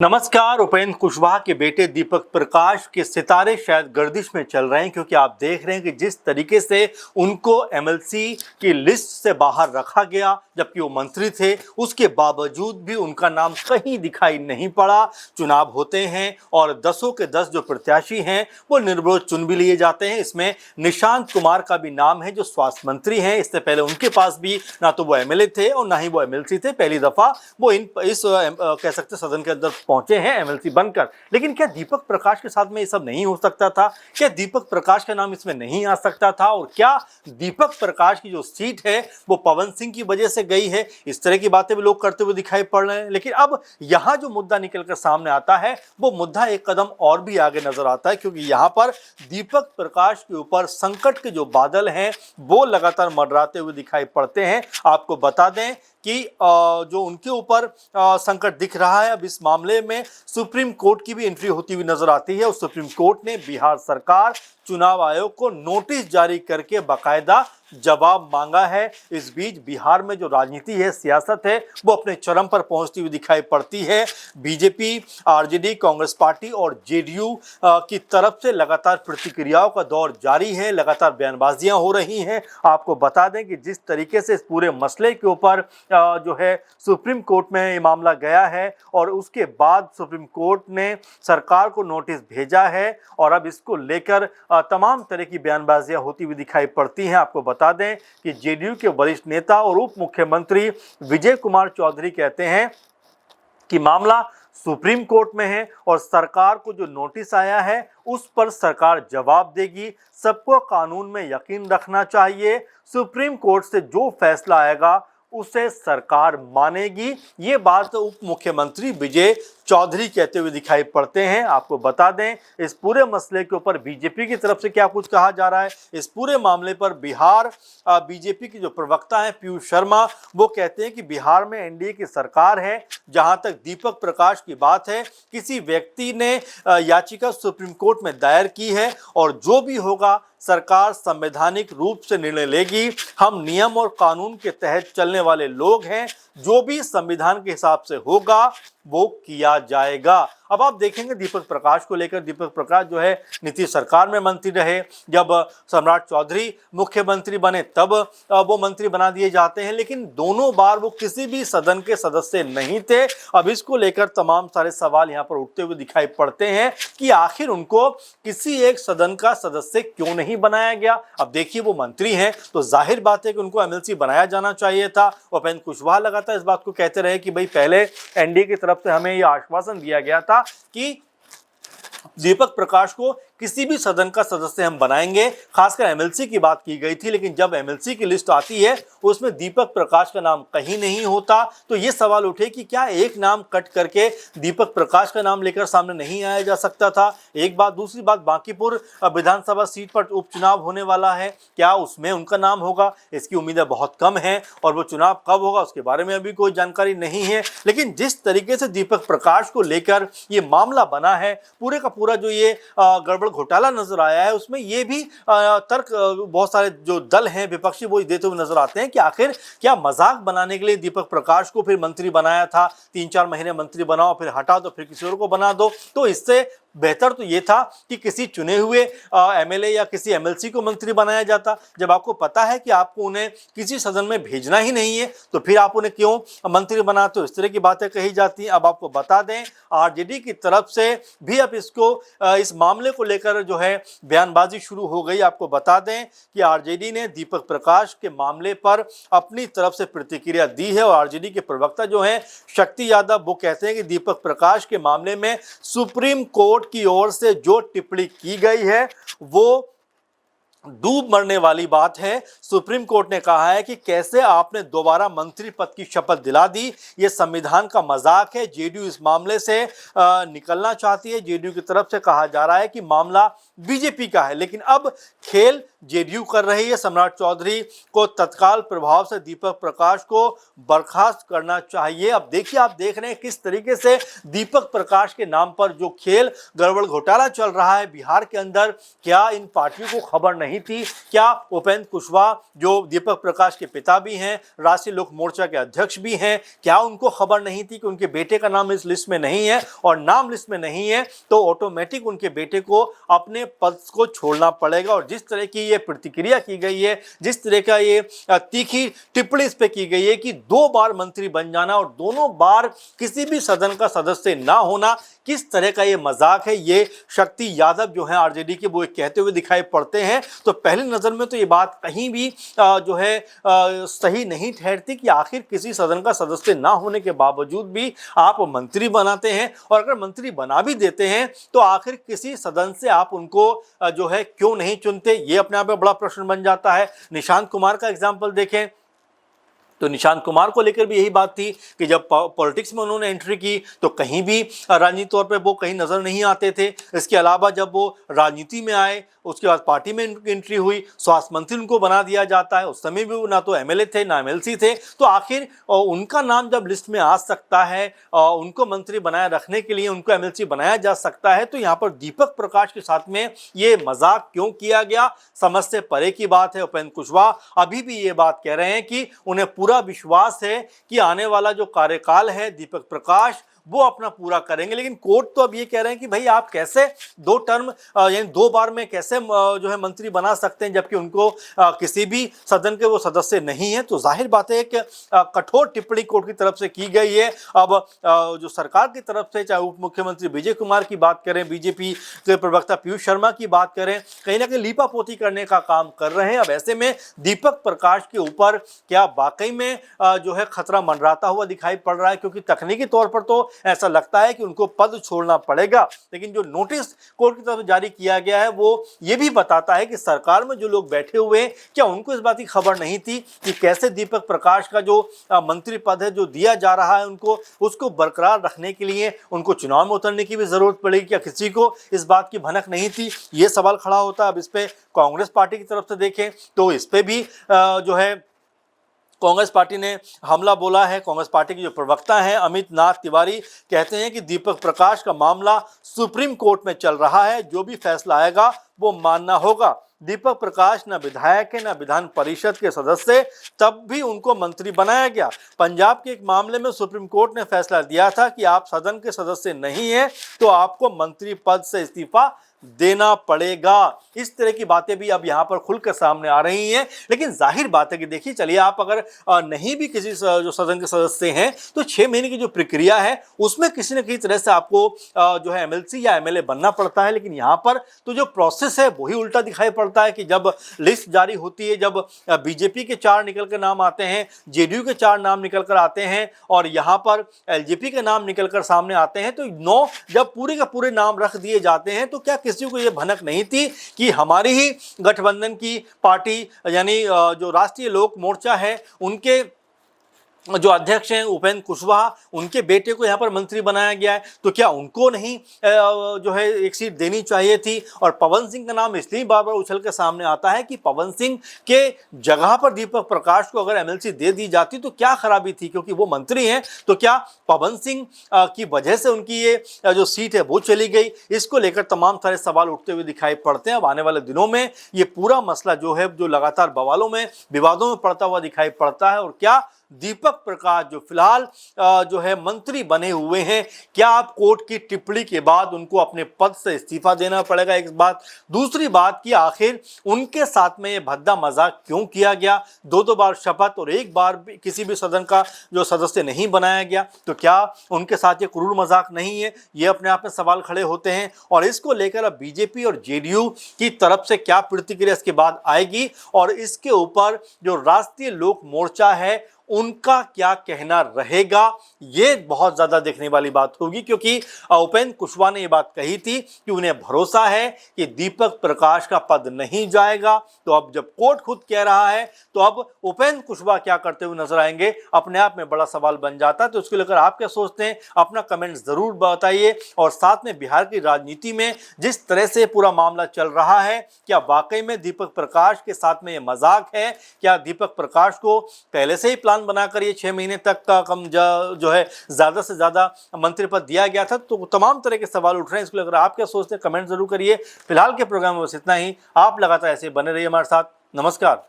नमस्कार। उपेंद्र कुशवाहा के बेटे दीपक प्रकाश के सितारे शायद गर्दिश में चल रहे हैं, क्योंकि आप देख रहे हैं कि जिस तरीके से उनको एमएलसी की लिस्ट से बाहर रखा गया जबकि वो मंत्री थे, उसके बावजूद भी उनका नाम कहीं दिखाई नहीं पड़ा। चुनाव होते हैं और 10 के 10 जो प्रत्याशी हैं वो निर्विरोध चुन भी लिए जाते हैं। इसमें निशांत कुमार का भी नाम है जो स्वास्थ्य मंत्री हैं। इससे पहले उनके पास भी ना तो वो एमएलए थे और ना ही वो एमएलसी थे। पहली दफा वो इस कह सकते सदन के अंदर पहुंचे हैं एमएलसी बनकर। लेकिन क्या दीपक प्रकाश के साथ में ये सब नहीं हो सकता था? क्या दीपक प्रकाश का नाम इसमें नहीं आ सकता था? और क्या दीपक प्रकाश की जो सीट है वो पवन सिंह की वजह से गई है? इस तरह की बातें भी लोग करते हुए दिखाई पड़ रहे हैं। लेकिन अब यहां जो मुद्दा निकलकर सामने आता है वो मुद्दा एक कदम और भी आगे नजर आता है, क्योंकि यहां पर दीपक प्रकाश के ऊपर संकट के जो बादल हैं वो लगातार मंडराते हुए दिखाई पड़ते हैं। आपको बता दें कि जो उनके ऊपर संकट दिख रहा है, अब इस मामले में सुप्रीम कोर्ट की भी एंट्री होती हुई नजर आती है। और सुप्रीम कोर्ट ने बिहार सरकार, चुनाव आयोग को नोटिस जारी करके बाकायदा जवाब मांगा है। इस बीच बिहार में जो राजनीति है, सियासत है, वो अपने चरम पर पहुंचती हुई दिखाई पड़ती है। बीजेपी, आरजेडी, कांग्रेस पार्टी और जेडीयू की तरफ से लगातार प्रतिक्रियाओं का दौर जारी है, लगातार बयानबाजियां हो रही हैं। आपको बता दें कि जिस तरीके से इस पूरे मसले के ऊपर जो है सुप्रीम कोर्ट में ये मामला गया है और उसके बाद सुप्रीम कोर्ट ने सरकार को नोटिस भेजा है और अब इसको लेकर तमाम तरह की बयानबाजियां होती हुई दिखाई पड़ती हैं। आपको बता दें कि जेडीयू के वरिष्ठ नेता और उप मुख्यमंत्री विजय कुमार चौधरी कहते हैं कि मामला सुप्रीम कोर्ट में है और सरकार को जो नोटिस आया है उस पर सरकार जवाब देगी। सबको कानून में यकीन रखना चाहिए। सुप्रीम कोर्ट से जो फैसला आएगा उसे सरकार मानेगी। ये बात उप मुख्यमंत्री विजय चौधरी कहते हुए दिखाई पड़ते हैं। आपको बता दें इस पूरे मसले के ऊपर बीजेपी की तरफ से क्या कुछ कहा जा रहा है। इस पूरे मामले पर बिहार बीजेपी के जो प्रवक्ता हैं पीयूष शर्मा, वो कहते हैं कि बिहार में एनडीए की सरकार है। जहां तक दीपक प्रकाश की बात है, किसी व्यक्ति ने याचिका सुप्रीम कोर्ट में दायर की है और जो भी होगा सरकार संवैधानिक रूप से निर्णय लेगी। हम नियम और कानून के तहत चलने वाले लोग हैं, जो भी संविधान के हिसाब से होगा वो किया जाएगा। अब आप देखेंगे दीपक प्रकाश को लेकर, दीपक प्रकाश जो है नीतीश सरकार में मंत्री रहे, जब सम्राट चौधरी मुख्यमंत्री बने तब वो मंत्री बना दिए जाते हैं, लेकिन दोनों बार वो किसी भी सदन के सदस्य नहीं थे। अब इसको लेकर तमाम सारे सवाल यहाँ पर उठते हुए दिखाई पड़ते हैं कि आखिर उनको किसी एक सदन का सदस्य क्यों नहीं बनाया गया। अब देखिए वो मंत्री हैं तो जाहिर बात है कि उनको एमएलसी बनाया जाना चाहिए था। उपेंद्र कुशवाहा लगातार इस बात को कहते रहे कि भाई पहले एनडीए की तरफ से हमें यह आश्वासन दिया गया था कि दीपक प्रकाश को किसी भी सदन का सदस्य हम बनाएंगे। खासकर एमएलसी की बात की गई थी, लेकिन जब एमएलसी की लिस्ट आती है उसमें दीपक प्रकाश का नाम कहीं नहीं होता। तो ये सवाल उठे कि क्या एक नाम कट करके दीपक प्रकाश का नाम लेकर सामने नहीं आया जा सकता था? एक बात। दूसरी बात, बांकीपुर विधानसभा सीट पर उपचुनाव होने वाला है, क्या उसमें उनका नाम होगा? इसकी उम्मीदें बहुत कम है और वो चुनाव कब होगा उसके बारे में अभी कोई जानकारी नहीं है। लेकिन जिस तरीके से दीपक प्रकाश को लेकर ये मामला बना है, पूरे का पूरा जो ये गड़बड़ घोटाला नजर आया है, उसमें ये भी तर्क बहुत सारे जो दल हैं विपक्षी वो देते हुए नजर आते हैं कि आखिर क्या मजाक बनाने के लिए दीपक प्रकाश को फिर मंत्री बनाया था? 3-4 महीने मंत्री बनाओ, फिर हटा दो, फिर किसी और को बना दो। तो इससे बेहतर तो ये था कि किसी चुने हुए एमएलए या किसी एमएलसी को मंत्री बनाया जाता। जब आपको पता है कि आपको उन्हें किसी सदन में भेजना ही नहीं है तो फिर आप उन्हें क्यों मंत्री बनाते हो? इस तरह की बातें कही जाती हैं। अब आपको बता दें आरजेडी की तरफ से भी अब इस मामले को लेकर जो है बयानबाजी शुरू हो गई। आपको बता दें कि आरजेडी ने दीपक प्रकाश के मामले पर अपनी तरफ से प्रतिक्रिया दी है और आरजेडी के प्रवक्ता जो हैं शक्ति यादव, वो कहते हैं कि दीपक प्रकाश के मामले में सुप्रीम कोर्ट की ओर से जो टिप्पणी की गई है वो डूब मरने वाली बात है। सुप्रीम कोर्ट ने कहा है कि कैसे आपने दोबारा मंत्री पद की शपथ दिला दी, ये संविधान का मजाक है। जेडीयू इस मामले से निकलना चाहती है। जेडीयू की तरफ से कहा जा रहा है कि मामला बीजेपी का है। लेकिन अब खेल जेडीयू कर रही है। सम्राट चौधरी को तत्काल प्रभाव से दीपक प्रकाश को बर्खास्त करना चाहिए। अब देखिए, आप देख रहे हैं किस तरीके से दीपक प्रकाश के नाम पर जो खेल गड़बड़ घोटाला चल रहा है बिहार के अंदर। क्या इन पार्टियों को खबर नहीं थी? क्या उपेंद्र कुशवाहा जो दीपक प्रकाश के पिता भी हैं, राष्ट्रीय लोक मोर्चा के अध्यक्ष भी हैं, क्या उनको खबर नहीं थी कि उनके बेटे का नाम इस लिस्ट में नहीं है? और नाम लिस्ट में नहीं है तो ऑटोमेटिक उनके बेटे को अपने पद को छोड़ना पड़ेगा। और जिस तरह की ये प्रतिक्रिया की गई है, जिस तरह का ये तीखी टिप्पणी इस पे की गई है कि 2 बार मंत्री बन जाना और दोनों बार किसी भी सदन का सदस्य ना होना, किस तरह का ये मजाक है, ये शक्ति यादव जो है आरजेडी के वो कहते हुए दिखाई पड़ते हैं। तो पहली नजर में तो ये बात कहीं भी जो है सही नहीं ठहरती कि आखिर किसी सदन का सदस्य ना होने के बावजूद भी आप मंत्री बनाते हैं। और अगर मंत्री बना भी देते हैं तो आखिर किसी सदन से आप उनको जो है क्यों नहीं चुनते, ये अपने आप में बड़ा प्रश्न बन जाता है। निशांत कुमार का एग्जाम्पल देखें तो निशांत कुमार को लेकर भी यही बात थी कि जब पॉलिटिक्स में उन्होंने एंट्री की तो कहीं भी राजनीतिक तौर पे वो कहीं नजर नहीं आते थे। इसके अलावा जब वो राजनीति में आए उसके बाद पार्टी में एंट्री हुई, स्वास्थ्य मंत्री उनको बना दिया जाता है। उस समय भी वो ना तो एमएलए थे ना एमएलसी थे। तो आखिर उनका नाम जब लिस्ट में आ सकता है, उनको मंत्री बनाए रखने के लिए उनको एमएलसी बनाया जा सकता है, तो यहाँ पर दीपक प्रकाश के साथ में ये मजाक क्यों किया गया, समझ से परे की बात है। उपेंद्र कुशवाहा अभी भी ये बात कह रहे हैं कि उन्हें पूरा विश्वास है कि आने वाला जो कार्यकाल है दीपक प्रकाश वो अपना पूरा करेंगे। लेकिन कोर्ट तो अब ये कह रहे हैं कि भाई आप कैसे 2 टर्म यानी 2 बार में कैसे जो है मंत्री बना सकते हैं, जबकि उनको किसी भी सदन के वो सदस्य नहीं है। तो जाहिर बात है कि कठोर टिप्पणी कोर्ट की तरफ से की गई है। अब जो सरकार की तरफ से, चाहे उप मुख्यमंत्री विजय कुमार की बात करें, बीजेपी के प्रवक्ता पीयूष शर्मा की बात करें, कहीं ना कहीं लीपापोती करने का काम कर रहे हैं। अब ऐसे में दीपक प्रकाश के ऊपर क्या वाकई में जो है खतरा मंडराता हुआ दिखाई पड़ रहा है? क्योंकि तकनीकी तौर पर तो ऐसा लगता है कि उनको पद छोड़ना पड़ेगा, लेकिन जो नोटिस कोर्ट की तरफ से जारी किया गया है वो ये भी बताता है कि सरकार में जो लोग बैठे हुए हैं क्या उनको इस बात की खबर नहीं थी कि कैसे दीपक प्रकाश का जो मंत्री पद है जो दिया जा रहा है उनको, उसको बरकरार रखने के लिए उनको चुनाव में उतरने की भी जरूरत पड़ेगी। क्या किसी को इस बात की भनक नहीं थी? ये सवाल खड़ा होता है। अब इस पे कांग्रेस पार्टी की तरफ से देखें तो इस पे भी जो है कांग्रेस पार्टी ने हमला बोला है। कांग्रेस पार्टी के जो प्रवक्ता हैं अमित नाथ तिवारी कहते हैं कि दीपक प्रकाश का मामला सुप्रीम कोर्ट में चल रहा है, जो भी फैसला आएगा वो मानना होगा। दीपक प्रकाश न विधायक है न विधान परिषद के सदस्य, तब भी उनको मंत्री बनाया गया। पंजाब के एक मामले में सुप्रीम कोर्ट ने फैसला दिया था कि आप सदन के सदस्य नहीं हैं तो आपको मंत्री पद से इस्तीफा देना पड़ेगा। इस तरह की बातें भी अब यहाँ पर खुलकर सामने आ रही हैं। लेकिन जाहिर बात है कि देखिए, चलिए आप अगर नहीं भी किसी जो सदन के सदस्य हैं तो 6 महीने की जो प्रक्रिया है उसमें किसी न किसी तरह से आपको जो है एमएलसी या एमएलए बनना पड़ता है। लेकिन यहाँ पर तो जो प्रोसेस है वही उल्टा दिखाई पड़ता है कि जब लिस्ट जारी होती है, जब बीजेपी के 4 निकल कर नाम आते हैं, जेडीयू के 4 नाम निकल कर आते हैं और यहाँ पर एलजेपी के नाम निकल कर सामने आते हैं, तो 9 जब पूरे के पूरे नाम रख दिए जाते हैं तो क्या किसी को ये भनक नहीं थी कि हमारी ही गठबंधन की पार्टी यानी जो राष्ट्रीय लोक मोर्चा है उनके जो अध्यक्ष हैं उपेंद्र कुशवाहा, उनके बेटे को यहाँ पर मंत्री बनाया गया है, तो क्या उनको नहीं जो है एक सीट देनी चाहिए थी? और पवन सिंह का नाम इसलिए बार बार उछल के सामने आता है कि पवन सिंह के जगह पर दीपक प्रकाश को अगर एमएलसी दे दी जाती तो क्या खराबी थी, क्योंकि वो मंत्री हैं। तो क्या पवन सिंह की वजह से उनकी ये जो सीट है वो चली गई? इसको लेकर तमाम सारे सवाल उठते हुए दिखाई पड़ते हैं। अब आने वाले दिनों में ये पूरा मसला जो है जो लगातार बवालों में विवादों में पड़ता हुआ दिखाई पड़ता है। और क्या दीपक प्रकाश जो फिलहाल जो है मंत्री बने हुए हैं, क्या आप कोर्ट की टिप्पणी के बाद उनको अपने पद से इस्तीफा देना पड़ेगा? एक बात। दूसरी बात कि आखिर उनके साथ में ये भद्दा मजाक क्यों किया गया? 2 बार शपथ और 1 बार भी किसी भी सदन का जो सदस्य नहीं बनाया गया, तो क्या उनके साथ ये क्रूर मजाक नहीं है? ये अपने आप में सवाल खड़े होते हैं। और इसको लेकर अब बीजेपी और जेडीयू की तरफ से क्या प्रतिक्रिया इसके बाद आएगी, और इसके ऊपर जो राष्ट्रीय लोक मोर्चा है उनका क्या कहना रहेगा, ये बहुत ज़्यादा देखने वाली बात होगी, क्योंकि उपेंद्र कुशवाहा ने ये बात कही थी कि उन्हें भरोसा है कि दीपक प्रकाश का पद नहीं जाएगा। तो अब जब कोर्ट खुद कह रहा है तो अब उपेंद्र कुशवाहा क्या करते हुए नजर आएंगे, अपने आप में बड़ा सवाल बन जाता है। तो इसको लेकर आप क्या सोचते हैं, अपना कमेंट जरूर बताइए। और साथ में बिहार की राजनीति में जिस तरह से पूरा मामला चल रहा है, क्या वाकई में दीपक प्रकाश के साथ में ये मजाक है? क्या दीपक प्रकाश को पहले से ही प्लान बनाकर ये 6 महीने तक का कम जो है ज्यादा से ज्यादा मंत्री पद दिया गया था? तो तमाम तरह के सवाल उठ रहे हैं। इसको लेकर आप क्या सोचते हैं, कमेंट जरूर करिए। फिलहाल के प्रोग्राम में बस इतना ही। आप लगातार ऐसे बने रहिए हमारे साथ। नमस्कार।